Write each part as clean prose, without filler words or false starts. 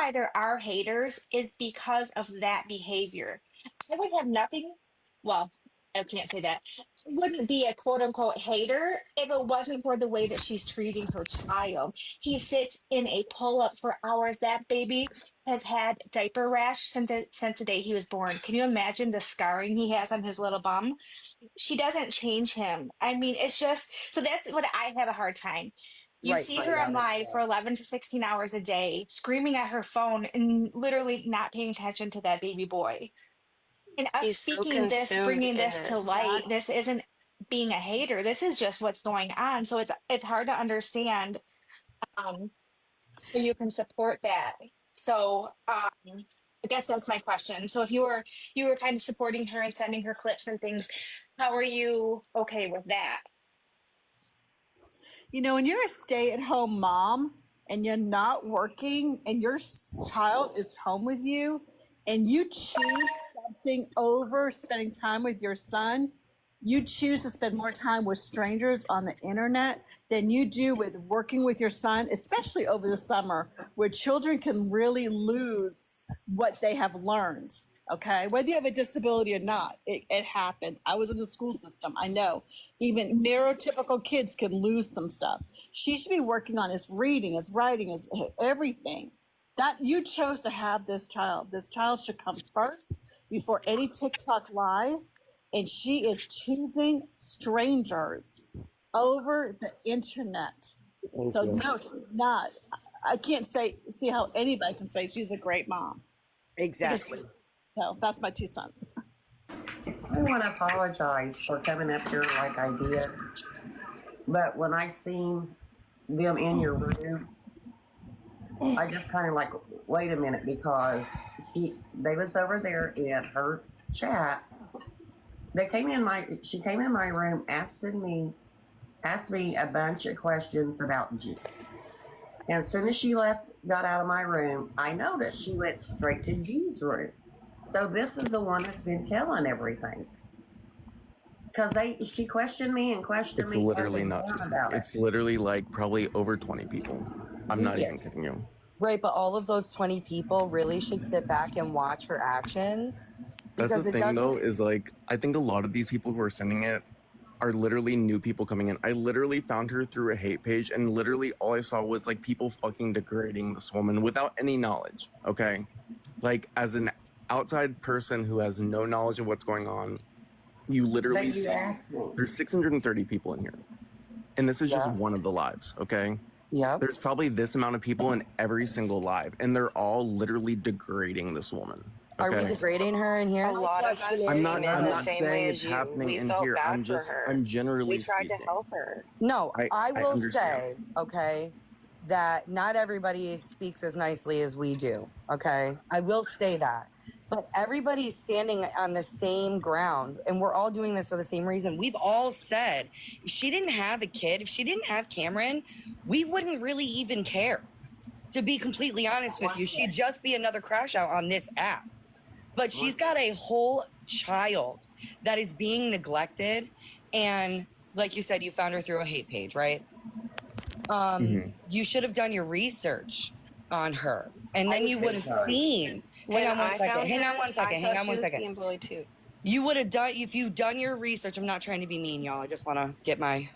why there are haters is because of that behavior. I would have nothing, well, I can't say that. I wouldn't be a quote unquote hater if it wasn't for the way that she's treating her child. He sits in a pull up for hours. That baby has had diaper rash since the day he was born. Can you imagine the scarring he has on his little bum? She doesn't change him. I mean, it's just so that's what I have a hard time. You Right, see her on right. live for 11 to 16 hours a day, screaming at her phone and literally not paying attention to that baby boy. And us He's so speaking this, consumed bringing in this to this. light, this isn't being a hater. This is just what's going on. So it's hard to understand um, so you can support that. So I guess that's my question. So if you were kind of supporting her and sending her clips and things, how are you okay with that? You know, when you're a stay-at-home mom and you're not working and your child is home with you and you choose something over spending time with your son, you choose to spend more time with strangers on the internet than you do with working with your son, especially over the summer, where children can really lose what they have learned. Okay, whether you have a disability or not, it happens. I was in the school system. I know even neurotypical kids can lose some stuff. She should be working on his reading, his writing, his everything. That you chose to have this child. This child should come first before any TikTok live, and she is choosing strangers over the internet. Thank So you. no, she's not. I can't see how anybody can say she's a great mom. Exactly. So that's my 2 cents. I want to apologize for coming up here like I did. But when I seen them in your room, I just kind of like, wait a minute, because they was over there in her chat. She came in my room, asked me a bunch of questions about G. And as soon as she got out of my room, I noticed she went straight to G's room. So this is the one that's been telling everything. Because she questioned me and questioned It's me literally not just me. about it. It's literally like probably over 20 people. I'm not Yeah. even kidding you. Right, but all of those 20 people really should sit back and watch her actions. That's the Because it thing though, doesn't. is like, I think a lot of these people who are sending it are literally new people coming in. I literally found her through a hate page, and literally all I saw was like people fucking degrading this woman without any knowledge. Okay. Like, as an outside person who has no knowledge of what's going on, you literally But you see asked me. there's 630 people in here. And this is just Yeah. one of the lives, okay? Yep. There's probably this amount of people in every single live, and they're all literally degrading this woman. Are we Okay? degrading her in here? A lot of us I'm came not. in I'm the not same saying way it's as you. happening We in felt here. bad for her. I'm generally We tried to speaking. help her. No, I will understand. say, okay, that not everybody speaks as nicely as we do, okay? I will say that. But everybody's standing on the same ground, and we're all doing this for the same reason. We've all said, if she didn't have a kid, if she didn't have Cameron, we wouldn't really even care. To be completely honest with you, she'd just be another crash out on this app. But she's got a whole child that is being neglected. And like you said, you found her through a hate page, right? You should have done your research on her. And then you would have seen. Hang on one second. Hang on one second. Hang on one second. Being bullied too. You would have done, if you've done your research, I'm not trying to be mean, y'all. I just want to get my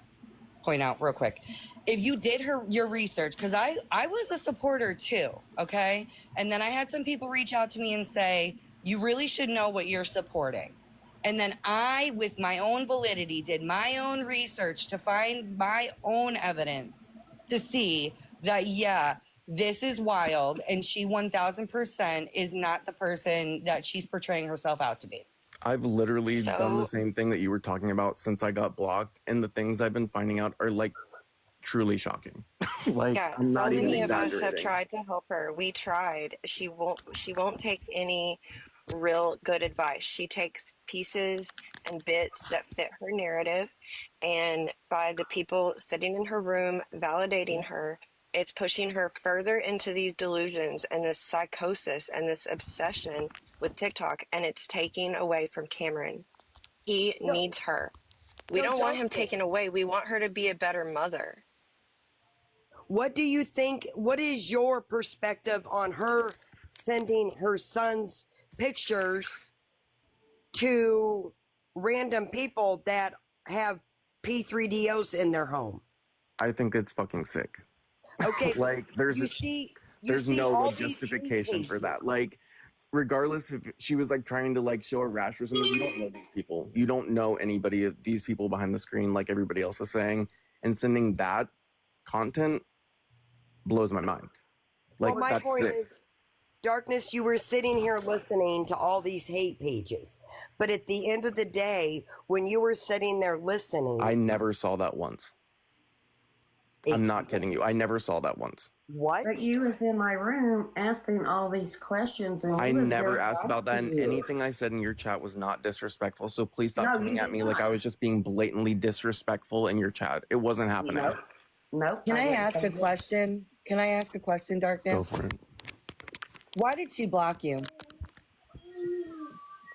point out real quick. If you did your research, because I was a supporter too, okay? And then I had some people reach out to me and say, you really should know what you're supporting. And then I, with my own validity, did my own research to find my own evidence to see that, yeah, this is wild, and she 1000% is not the person that she's portraying herself out to be. I've literally done the same thing that you were talking about since I got blocked, and the things I've been finding out are like truly shocking. Like, Yeah, I'm so not even many of us have exaggerating. tried to help her. We tried. She won't take any real good advice. She takes pieces and bits that fit her narrative, and by the people sitting in her room validating her, it's pushing her further into these delusions and this psychosis and this obsession with TikTok, and it's taking away from Cameron. He needs her. We don't want him taken away. We want her to be a better mother. What do you think? What is your perspective on her sending her son's pictures to random people that have P3DOs in their home? I think it's fucking sick. Okay, Like you see no all these hate justification for pages. that. Like, regardless if she was like trying to like show a rash or something, you don't know these people. You don't know anybody of these people behind the screen, like everybody else is saying. And sending that content blows my mind. Like, Well, my that's point sick. is, Darkness, you were sitting here listening to all these hate pages. But at the end of the day, when you were sitting there listening, I never saw that once. I'm not kidding you. I never saw that once. What? But you was in my room asking all these questions, and I you was never very asked nice about that, to and you. anything I said in your chat was not disrespectful. So please stop No, coming you at did me not. like I was just being blatantly disrespectful in your chat. It wasn't happening. Nope. Can I didn't ask say a that. question? Can I ask a question, Go Darkness? for it. Why did she block you?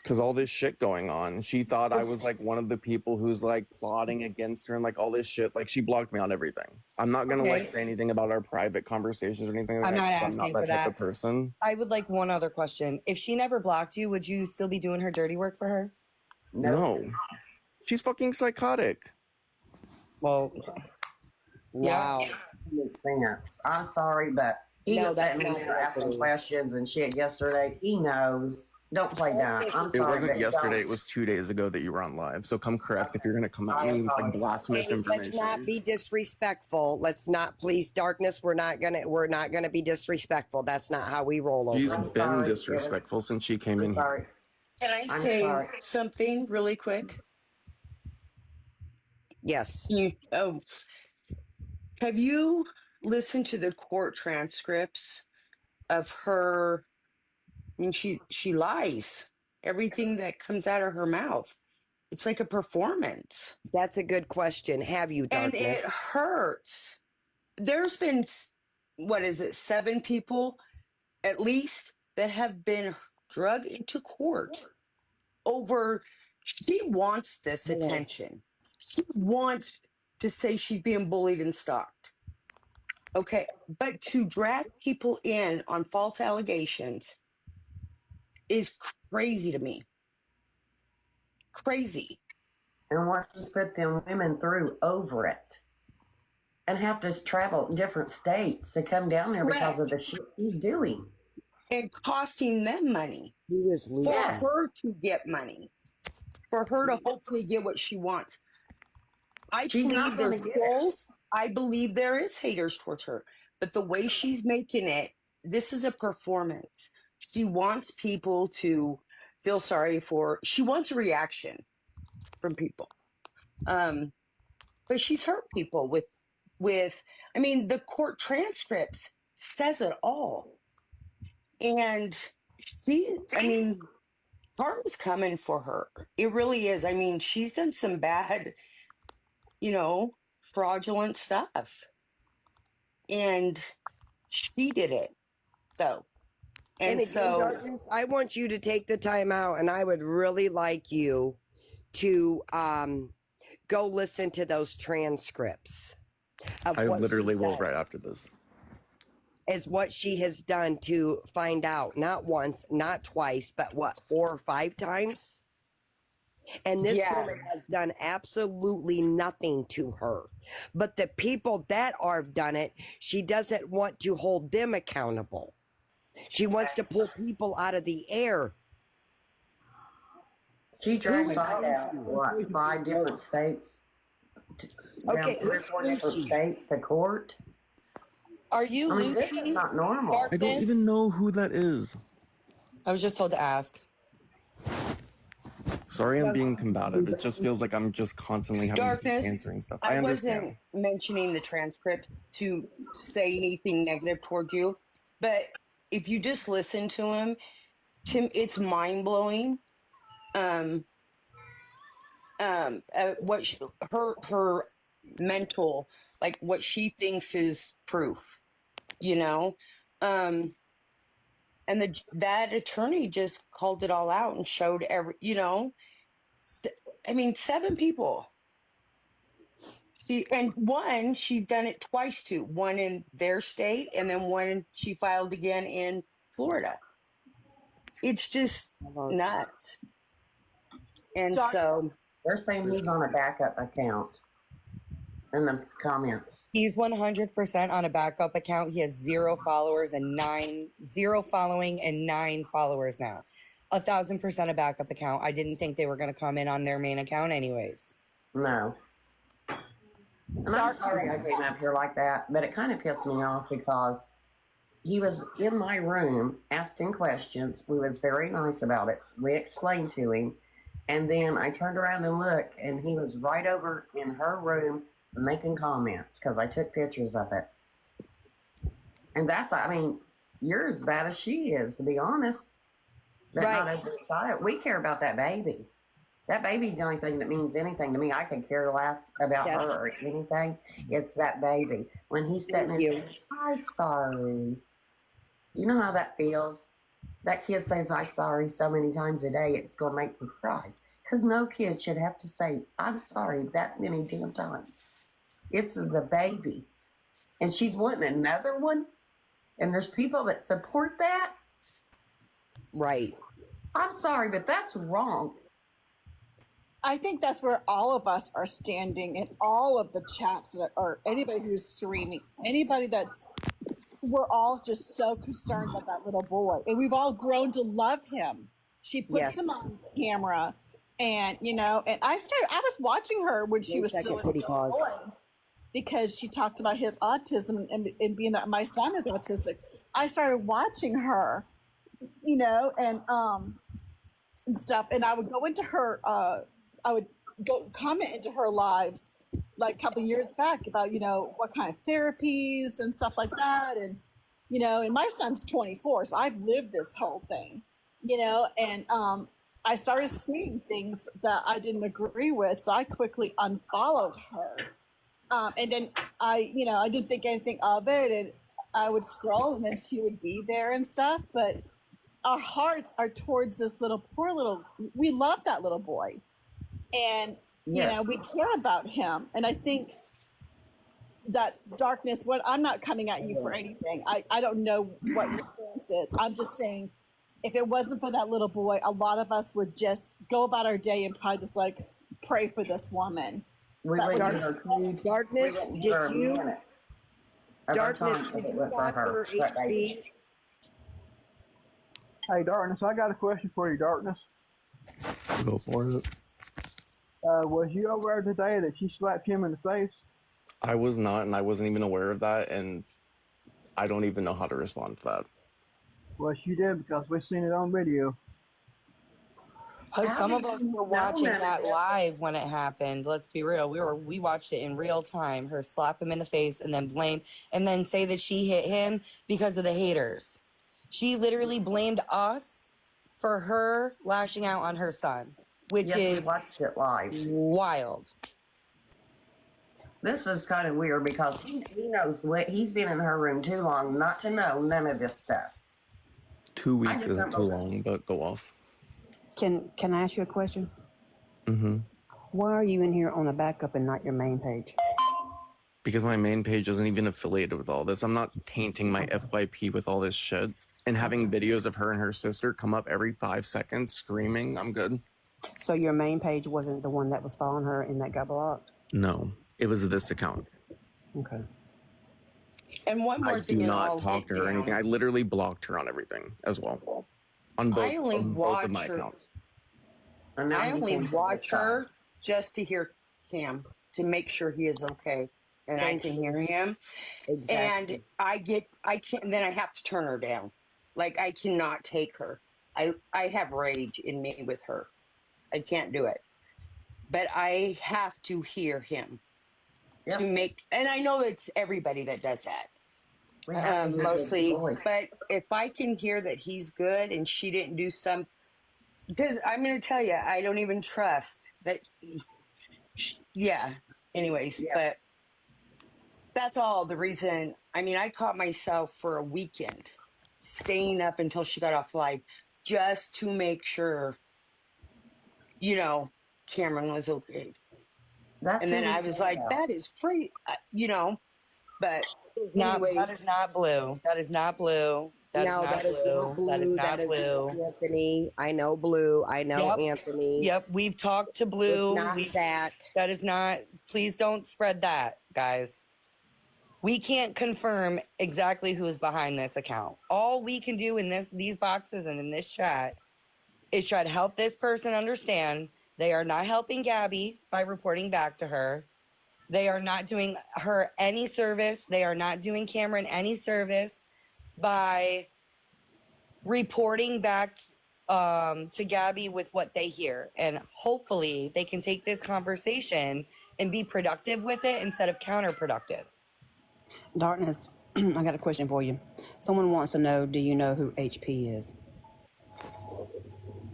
Because all this shit going on. She thought I was like one of the people who's like plotting against her and like all this shit. Like, she blocked me on everything. I'm not gonna like say anything about our private conversations or anything like I'm that. not 'Cause I'm not asking for that type that. of person. I would like one other question. If she never blocked you, would you still be doing her dirty work for her? No. She's fucking psychotic. Well, Wow. It makes sense. I'm sorry, but he No, was that's sitting not there asking happening. questions and shit yesterday. He knows. Don't play dumb. I'm It sorry, wasn't but yesterday. don't. It was 2 days ago that you were on live. So come correct if you're gonna come at I me with like apologize. blasphemous Hey, let's information. not be disrespectful. Let's not, please, Darkness. We're not gonna be disrespectful. That's not how we roll over. She's I'm been sorry. disrespectful since she came in I'm here. sorry. Can I I'm say sorry. something really quick? Yes. Have you listened to the court transcripts of her? I mean, she lies. Everything that comes out of her mouth, it's like a performance, That's a good question. Have you, and Darkness? it hurts. There's been, what is it, 7 people at least that have been dragged into court over. She wants this attention. She wants to say she's being bullied and stalked. Okay, but to drag people in on false allegations is crazy to me. Crazy. And what she put them women through over it. And have to travel different states to come down there because of the shit she's doing. And costing them money He was for losing. her to get money, for her to hopefully get what she wants. I She's not believe going there's to get it. trolls. I believe there is haters towards her. But the way she's making it, this is a performance. She wants people to feel sorry for. She wants a reaction from people. But she's hurt people with. I mean, the court transcripts says it all. And karma's coming for her. It really is. I mean, she's done some bad, fraudulent stuff. And she did it. And again, Darkness, I want you to take the time out, and I would really like you to go listen to those transcripts. I literally will right after this. Is what she has done to find out, not once, not twice, but what, 4 or 5 times? And this woman has done absolutely nothing to her. But the people that have done it, she doesn't want to hold them accountable. She wants to pull people out of the air. She dragged out, what, 5 different states? Okay, 3 or 4 different states to court? Are you Lucci? This is not normal. I don't even know who that is. I was just told to ask. Sorry, I'm being combative. It just feels like I'm just constantly having to keep answering stuff. I understand. Wasn't mentioning the transcript to say anything negative toward you, but if you just listen to him, Tim, it's mind blowing. What her mental, like what she thinks is proof, and that attorney just called it all out and showed 7 people. She'd done it twice too. One in their state, and then she filed again in Florida. It's just nuts. And so they're saying he's on a backup account in the comments. He's 100% on a backup account. He has 0 followers and 0 following and 9 followers now. 1,000% a backup account. I didn't think they were going to come in on their main account anyways. No. And I'm sorry I came up here like that, but it kind of pissed me off because he was in my room asking questions. We was very nice about it. We explained to him. And then I turned around and looked, and he was right over in her room making comments because I took pictures of it. And you're as bad as she is, to be honest. But not as a child. We care about that baby. That baby's the only thing that means anything to me. I could care less about her or anything. It's that baby. When he's sitting there saying, I'm sorry. You know how that feels? That kid says, I'm sorry so many times a day, it's going to make me cry. Because no kid should have to say, I'm sorry that many damn times. It's the baby. And she's wanting another one. And there's people that support that. Right. I'm sorry, but that's wrong. I think that's where all of us are standing in all of the chats that are anybody who's streaming, we're all just so concerned about that little boy. And we've all grown to love him. She puts him on camera and, and I was watching her when she was still a little boy because she talked about his autism and being that my son is autistic. I started watching her, and stuff. And I would go into her, I would go comment into her lives like a couple of years back about, what kind of therapies and stuff like that. And, and my son's 24, so I've lived this whole thing, and I started seeing things that I didn't agree with. So I quickly unfollowed her. And then I didn't think anything of it. And I would scroll and then she would be there and stuff. But our hearts are towards this we love that little boy. And, we care about him. And I think that's darkness. I'm not coming at you for anything. I don't know what your stance is. I'm just saying, if it wasn't for that little boy, a lot of us would just go about our day and probably just pray for this woman. Darkness, did you want her HB? Hey, Darkness, I got a question for you, Darkness. Go for it. Was you aware today that she slapped him in the face? I was not, and I wasn't even aware of that, and I don't even know how to respond to that. Well, she did because we've seen it on video. Some of us were watching that live when it happened. Let's be real. We watched it in real time. Her slap him in the face and then blame and then say that she hit him because of the haters. She literally blamed us for her lashing out on her son, which is we watched it live. Wild. This is kind of weird because he knows he's been in her room too long not to know none of this stuff. 2 weeks isn't too long, but go off. Can I ask you a question? Mm-hmm. Why are you in here on a backup and not your main page? Because my main page isn't even affiliated with all this. I'm not tainting my FYP with all this shit. And having videos of her and her sister come up every 5 seconds screaming, I'm good. So your main page wasn't the one that was following her and that got blocked? No, it was this account. Okay. And one more thing. I do not talk to her or anything. I literally blocked her on everything as well. On both of my accounts. I only watch her just to hear Cam, to make sure he is okay. And I can hear him. Exactly. And then I have to turn her down. Like, I cannot take her. I have rage in me with her. I can't do it. But I have to hear him to make, and I know it's everybody that does that. Mostly, but if I can hear that he's good and she didn't do some, because I'm going to tell you, I don't even trust that. Anyways, but that's all the reason. I mean, I caught myself for a weekend staying up until she got off live just to make sure, Cameron was okay. That's And who then we I was care like, about. that is free, you know. But That is anyways, not blue. That is not blue. That is No, not that is not blue. That is Blue. That not is blue. not Anthony. I know Blue. I know Yep. Anthony. Yep. We've talked to It's Blue. not Zach. That is not, please don't spread that, guys. We can't confirm exactly who's behind this account. All we can do in these boxes and in this chat is try to help this person understand they are not helping Gabby by reporting back to her. They are not doing her any service. They are not doing Cameron any service by reporting back to Gabby with what they hear. And hopefully they can take this conversation and be productive with it instead of counterproductive. Darkness, I got a question for you. Someone wants to know, do you know who HP is?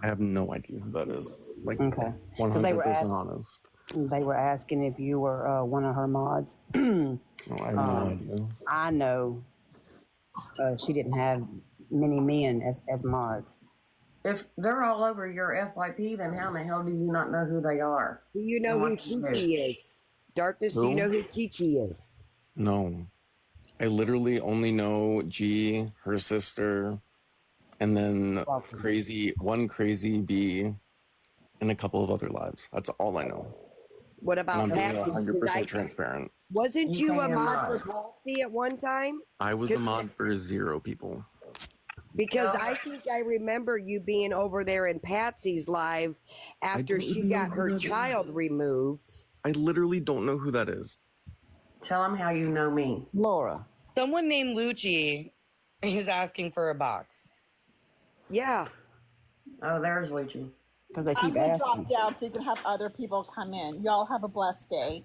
I have no idea who that is. Like, Okay. 100% honest. They were asking if you were one of her mods. No, I have no idea. I know she didn't have many men as mods. If they're all over your FYP, then how in the hell do you not know who they are? Do you know who Kiki is? Darkness, do you know who Kiki is? No. I literally only know G, her sister, and then Crazy B, and a couple of other lives. That's all I know. What about and I'm Patsy? being 100% transparent. Wasn't you a mod for Patsy at one time? I was a mod for 0 people. Because I think I remember you being over there in Patsy's live after she got her child removed. I literally don't know who that is. Tell them how you know me. Laura. Someone named Lucci is asking for a box. Yeah. Oh, there's Lucci. Because they I'm keep going to asking. drop down so you can have other people come in. Y'all have a blessed day.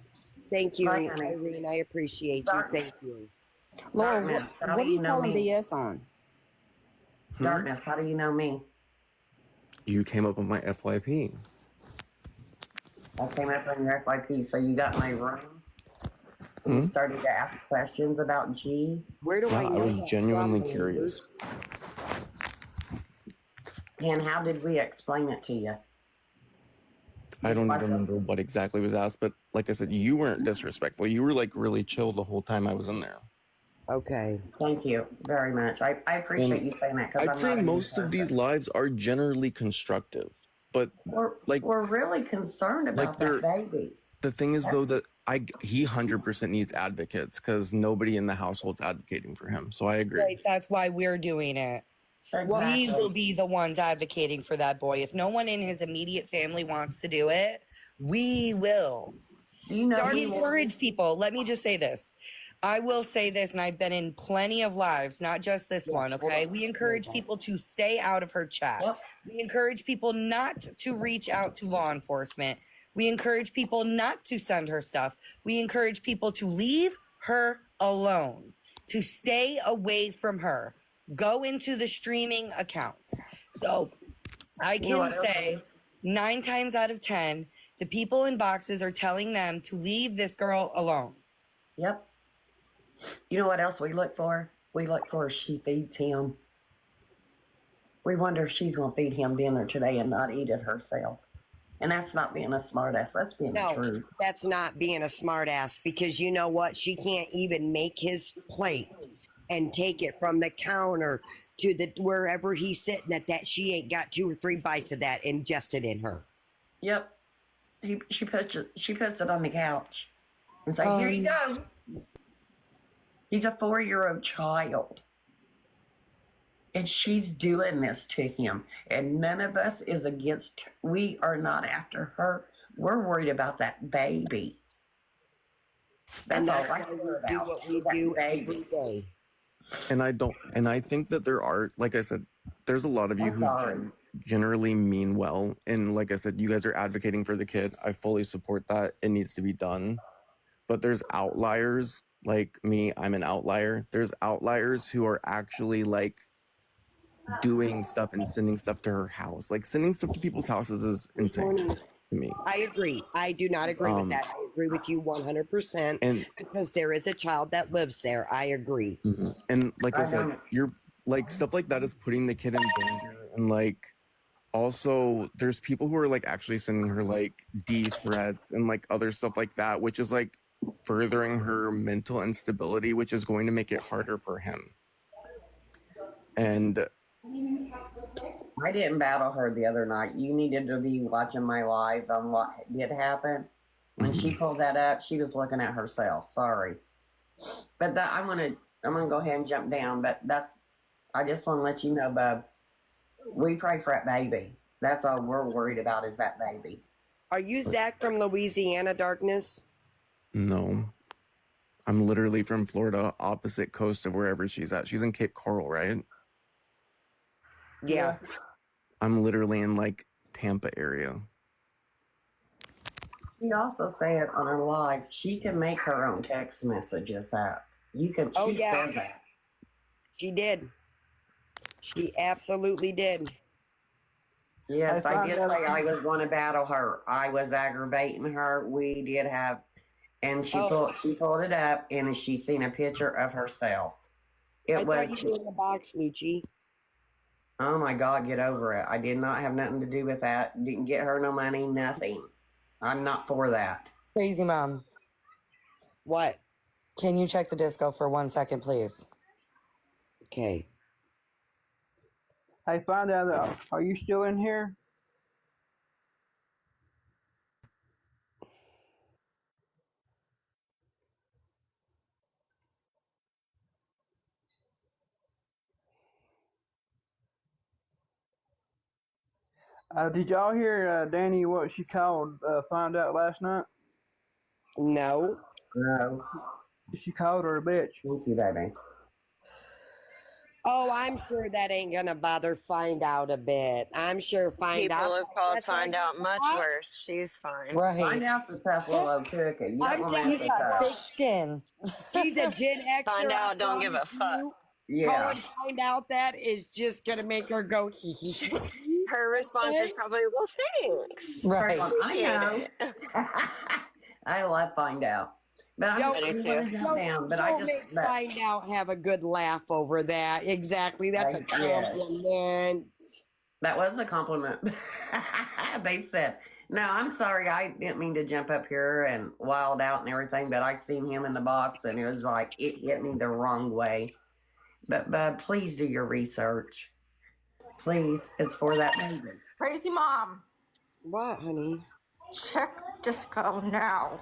Thank you, Bye, honey. Irene. I appreciate you. Thank you. Laura, Darkness, how what do are you know calling me? BS on? Darkness, how do you know me? You came up with my FYP. I came up on your FYP, so you got my room. You started to ask questions about G. Where do I know? I was genuinely curious. And how did we explain it to you? I don't even remember what exactly was asked, but like I said, you weren't disrespectful. You were like really chill the whole time I was in there. Okay. Thank you very much. I appreciate you saying that. I'd say most of these lives are generally constructive, but we're really concerned about that baby. The thing is, though, that he 100% needs advocates because nobody in the household's advocating for him. So I agree. Right, that's why we're doing it. We will be the ones advocating for that boy. If no one in his immediate family wants to do it, we will. Do you know? Don't encourage people. Let me just say this. I will say this, and I've been in plenty of lives, not just this one, okay? We encourage people to stay out of her chat. Yep. We encourage people not to reach out to law enforcement. We encourage people not to send her stuff. We encourage people to leave her alone, to stay away from her. Go into the streaming accounts. So I can say 9 times out of 10, the people in boxes are telling them to leave this girl alone. Yep. You know what else we look for? We look for if she feeds him. We wonder if she's going to feed him dinner today and not eat it herself. And that's not being a smartass. That's being the truth. That's not being a smartass because you know what? She can't even make his plate and take it from the counter to the wherever he's sitting at that. She ain't got 2 or 3 bites of that ingested in her. Yep. She puts it on the couch. It's like, here you go. He's a 4-year-old child. And she's doing this to him. And none of us is against her. We are not after her. We're worried about that baby. That's all I care about. Do what we do every day. And I think that there are, like I said, there's a lot of you who generally mean well. And like I said, you guys are advocating for the kid. I fully support that. It needs to be done. But there's outliers like me. I'm an outlier. There's outliers who are actually like doing stuff and sending stuff to her house. Like sending stuff to people's houses is insane to me. I agree. I do not agree with that. I agree with you 100%. And because there is a child that lives there. I agree. And like I said, you're like stuff like that is putting the kid in danger and like also there's people who are like actually sending her like D threats and like other stuff like that, which is like furthering her mental instability, which is going to make it harder for him. And I didn't battle her the other night. You needed to be watching my live on what did happen. When she pulled that up, she was looking at herself. Sorry, but that I'm gonna go ahead and jump down. But I just want to let you know, Bub. We pray for that baby. That's all we're worried about is that baby. Are you Zach from Louisiana, Darkness? no, I'm literally from Florida, opposite coast of wherever she's at. She's in Cape Coral, right? Yeah. I'm literally in like Tampa area. She also said on her live she can make her own text messages app. You can. Oh, She yeah. said that. She did. She absolutely did. Yes, I found did out- say I was going to battle her. I was aggravating her. We did have, and she pulled it up, and she seen a picture of herself. I thought you were in the box, Lucci. Oh my God, get over it. I did not have nothing to do with that. Didn't get her no money, nothing. I'm not for that. Crazy Mom. What? Can you check the disco for 1 second, please? Okay. I found out that, are you still in here? Did y'all hear Danny what she called, found out last night? No. No. She called her a bitch. Thank you, baby. Oh, I'm sure that ain't gonna bother Find Out a bit. I'm sure Find People Out. have called That's Find like, Out much what? worse. She's fine. Right. Find out's a tough little cookie. You don't I'm want to telling mess She's with you, got her. thick skin. she's a Gen Xer. Find I Out, don't give a promise fuck. you. Yeah. Calling Find Out that is just gonna make her go hee hee. Her response is probably, well, thanks. Right. I Appreciate know. it. I love Find Out. But I'm Don't- I do just too. going to jump down. But I Don't just. make But, Find Out have a good laugh over that. Exactly. That's a Yes. compliment. That was a compliment. They said, no, I'm sorry. I didn't mean to jump up here and wild out and everything, but I seen him in the box and it was like, it hit me the wrong way. But, Bub, please do your research. Please. It's for that baby. Crazy Mom, What, honey? check disco now.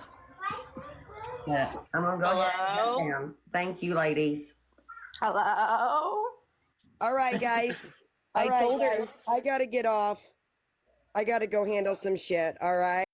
Yeah. I'm going to go ahead and Hello? jump down. Thank you, ladies. Hello? All right, guys. I told her I gotta get off. I gotta go handle some shit. All right.